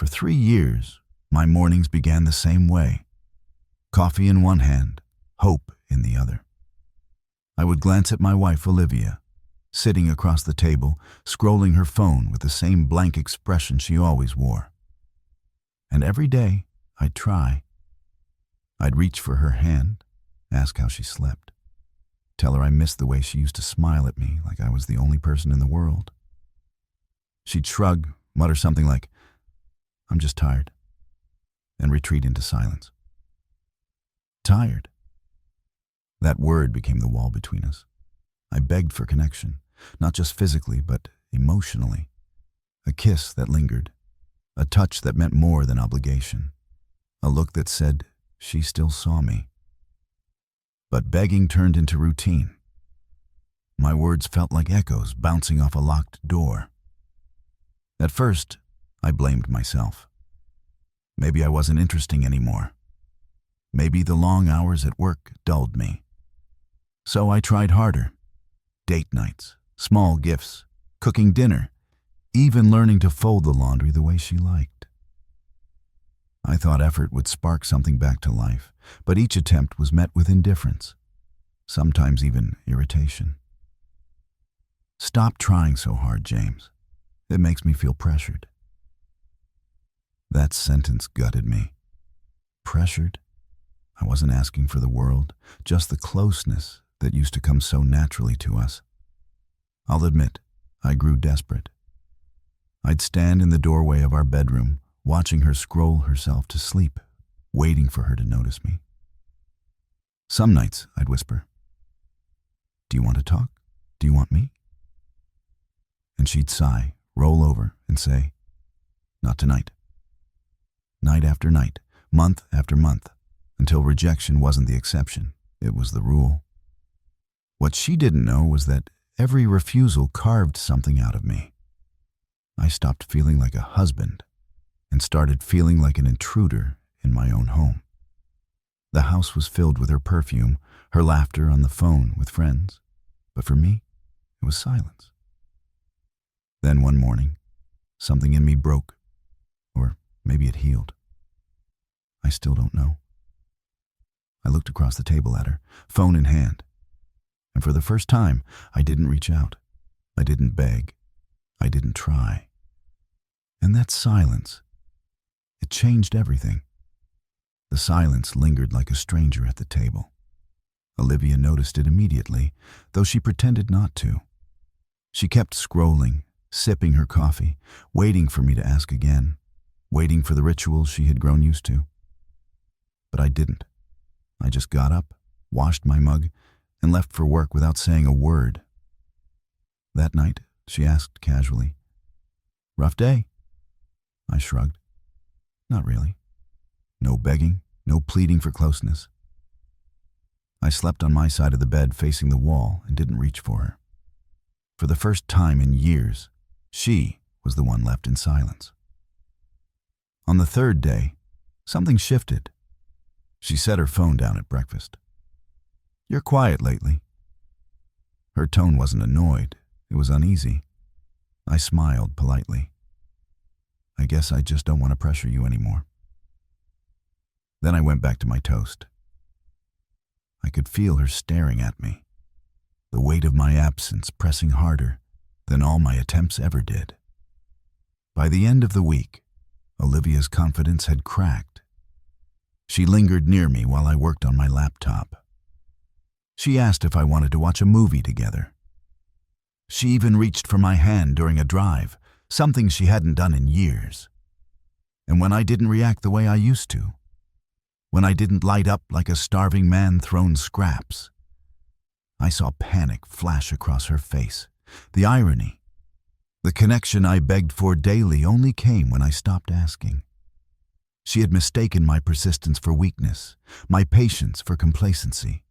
For 3 years, my mornings began the same way. Coffee in one hand, hope in the other. I would glance at my wife, Olivia, sitting across the table, scrolling her phone with the same blank expression she always wore. And every day, I'd try. I'd reach for her hand, ask how she slept, tell her I missed the way she used to smile at me like I was the only person in the world. She'd shrug, mutter something like, "I'm just tired," and retreat into silence. Tired. That word became the wall between us. I begged for connection, not just physically, but emotionally. A kiss that lingered, a touch that meant more than obligation, a look that said she still saw me. But begging turned into routine. My words felt like echoes bouncing off a locked door. At first, I blamed myself. Maybe I wasn't interesting anymore. Maybe the long hours at work dulled me. So I tried harder. Date nights, small gifts, cooking dinner, even learning to fold the laundry the way she liked. I thought effort would spark something back to life, but each attempt was met with indifference, sometimes even irritation. "Stop trying so hard, James. It makes me feel pressured." That sentence gutted me. Pressured? I wasn't asking for the world, just the closeness that used to come so naturally to us. I'll admit, I grew desperate. I'd stand in the doorway of our bedroom, watching her scroll herself to sleep, waiting for her to notice me. Some nights, I'd whisper, "Do you want to talk? Do you want me?" And she'd sigh, roll over, and say, "Not tonight." Night after night, month after month, until rejection wasn't the exception, it was the rule. What she didn't know was that every refusal carved something out of me. I stopped feeling like a husband and started feeling like an intruder in my own home. The house was filled with her perfume, her laughter on the phone with friends, but for me, it was silence. Then one morning, something in me broke, or maybe it healed. I still don't know. I looked across the table at her, phone in hand, and for the first time, I didn't reach out. I didn't beg. I didn't try. And that silence, it changed everything. The silence lingered like a stranger at the table. Olivia noticed it immediately, though she pretended not to. She kept scrolling, sipping her coffee, waiting for me to ask again, waiting for the rituals she had grown used to. But I didn't. I just got up, washed my mug, and left for work without saying a word. That night, she asked casually, "Rough day?" I shrugged. Not really. No begging, no pleading for closeness. I slept on my side of the bed facing the wall and didn't reach for her. For the first time in years, she was the one left in silence. On the third day, something shifted. She set her phone down at breakfast. "You're quiet lately." Her tone wasn't annoyed, it was uneasy. I smiled politely. "I guess I just don't want to pressure you anymore." Then I went back to my toast. I could feel her staring at me, the weight of my absence pressing harder than all my attempts ever did. By the end of the week, Olivia's confidence had cracked. She lingered near me while I worked on my laptop. She asked if I wanted to watch a movie together. She even reached for my hand during a drive, something she hadn't done in years. And when I didn't react the way I used to, when I didn't light up like a starving man thrown scraps, I saw panic flash across her face. The irony, the connection I begged for daily only came when I stopped asking. She had mistaken my persistence for weakness, my patience for complacency.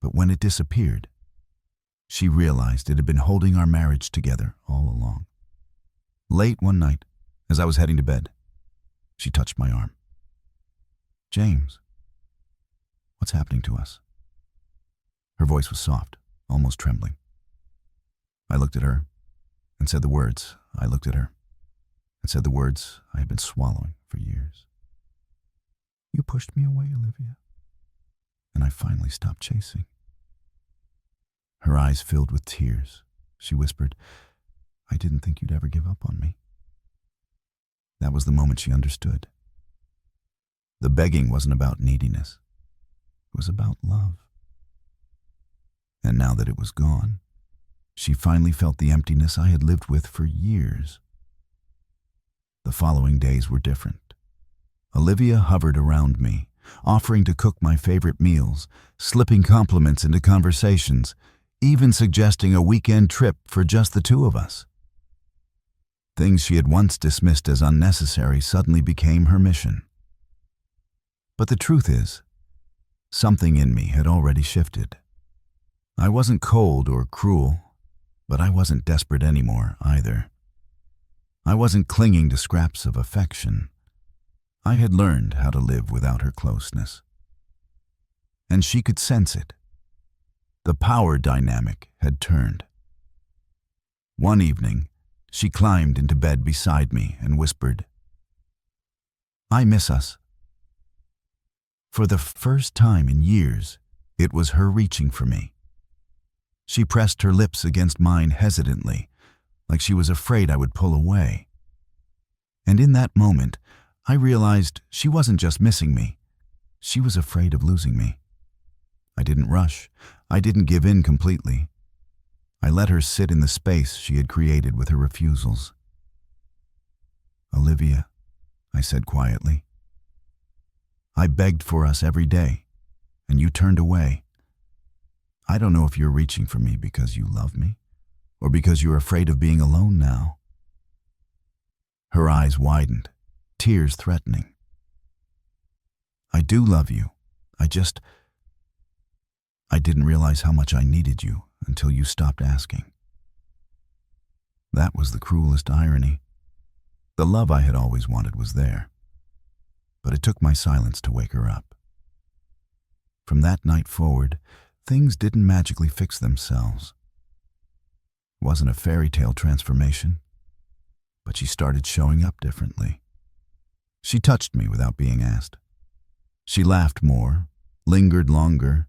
But when it disappeared, she realized it had been holding our marriage together all along. Late one night, as I was heading to bed, she touched my arm. "James, what's happening to us?" Her voice was soft, almost trembling. I looked at her and said the words I looked at her, and said the words I had been swallowing for years. You pushed me away, Olivia, and I finally stopped chasing. Her eyes filled with tears. She whispered, I didn't think you'd ever give up on me. That was the moment she understood. The begging wasn't about neediness. It was about love. And now that it was gone, she finally felt the emptiness I had lived with for years. The following days were different. Olivia hovered around me, offering to cook my favorite meals, slipping compliments into conversations, even suggesting a weekend trip for just the two of us. Things she had once dismissed as unnecessary suddenly became her mission. But the truth is, something in me had already shifted. I wasn't cold or cruel, but I wasn't desperate anymore either. I wasn't clinging to scraps of affection. I had learned how to live without her closeness. And she could sense it. The power dynamic had turned. One evening, she climbed into bed beside me and whispered, I miss us. For the first time in years, it was her reaching for me. She pressed her lips against mine hesitantly, like she was afraid I would pull away. And in that moment, I realized she wasn't just missing me. She was afraid of losing me. I didn't rush. I didn't give in completely. I let her sit in the space she had created with her refusals. Olivia, I said quietly, I begged for us every day, and you turned away. I don't know if you're reaching for me because you love me, or because you're afraid of being alone now. Her eyes widened, tears threatening. I do love you. I didn't realize how much I needed you until you stopped asking. That was the cruelest irony. The love I had always wanted was there, but it took my silence to wake her up. From that night forward, things didn't magically fix themselves. It wasn't a fairy tale transformation, but she started showing up differently. She touched me without being asked. She laughed more, lingered longer,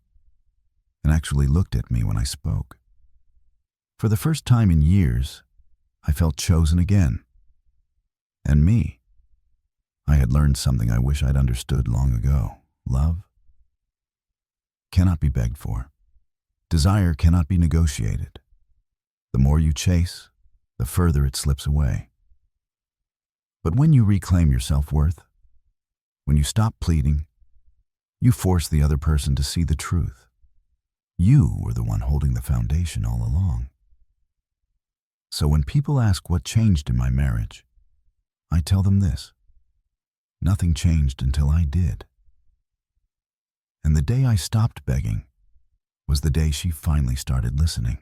and actually looked at me when I spoke. For the first time in years, I felt chosen again. And me. I had learned something I wish I'd understood long ago. Love cannot be begged for. Desire cannot be negotiated. The more you chase, the further it slips away. But when you reclaim your self-worth, when you stop pleading, you force the other person to see the truth. You were the one holding the foundation all along. So when people ask what changed in my marriage, I tell them this: nothing changed until I did. And the day I stopped begging was the day she finally started listening.